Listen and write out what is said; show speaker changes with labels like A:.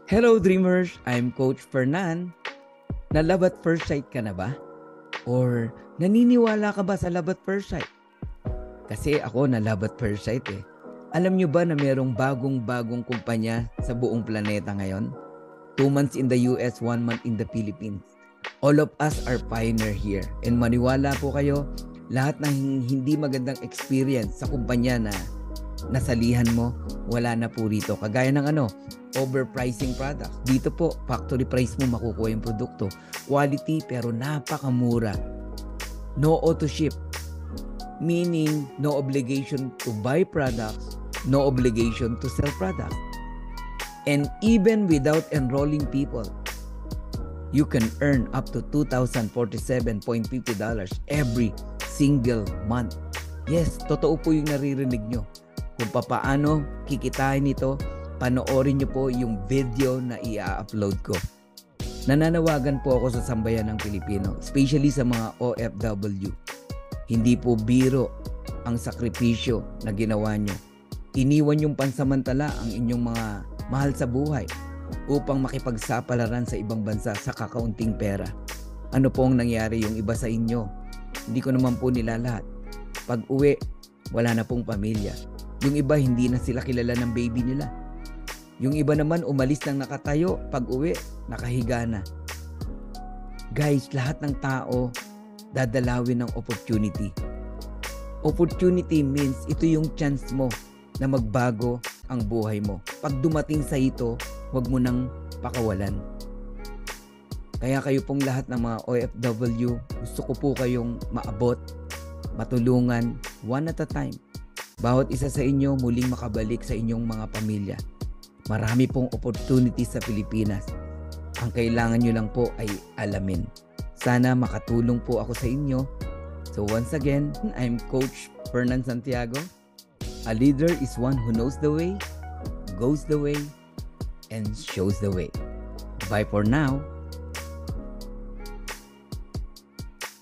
A: Hello Dreamers! I'm Coach Fernan. Na-love at first sight ka na ba? Or naniniwala ka ba sa love at first sight? Kasi ako na-love at first sight eh. Alam nyo ba na merong bagong-bagong kumpanya sa buong planeta ngayon? 2 months in the US, 1 month in the Philippines. All of us are pioneer here. And maniwala po kayo, lahat ng hindi magandang experience sa kumpanya na nasalihan mo, wala na po rito. Kagaya ng overpricing products. Dito po, factory price mo makukuha yung produkto. Quality pero napakamura. No auto ship. Meaning, no obligation to buy products, no obligation to sell products. And even without enrolling people, you can earn up to $2,047.50 every single month. Yes, totoo po yung naririnig nyo. Kung paano kikitain ito, panoorin nyo po yung video na i-upload ko. Nananawagan po ako sa sambayan ng Pilipino, especially sa mga OFW. Hindi po biro ang sakripisyo na ginawa nyo. Iniwan yung pansamantala ang inyong mga mahal sa buhay upang makipagsapalaran sa ibang bansa sa kakaunting pera. Ano po ang nangyari yung iba sa inyo? Hindi ko naman po nila lahat. Pag uwi, wala na pong pamilya. Yung iba hindi na sila kilala ng baby nila. Yung iba naman umalis nang nakatayo, pag uwi, nakahiga na. Guys, lahat ng tao dadalawin ng opportunity. Opportunity means ito yung chance mo na magbago ang buhay mo. Pag dumating sa ito, huwag mo nang pakawalan. Kaya kayo pong lahat ng mga OFW, gusto ko po kayong maabot, matulungan, one at a time. Bawat isa sa inyo muling makabalik sa inyong mga pamilya. Marami pong opportunity sa Pilipinas. Ang kailangan nyo lang po ay alamin. Sana makatulong po ako sa inyo. So once again, I'm Coach Fernan Santiago. A leader is one who knows the way, goes the way, and shows the way. Bye for now.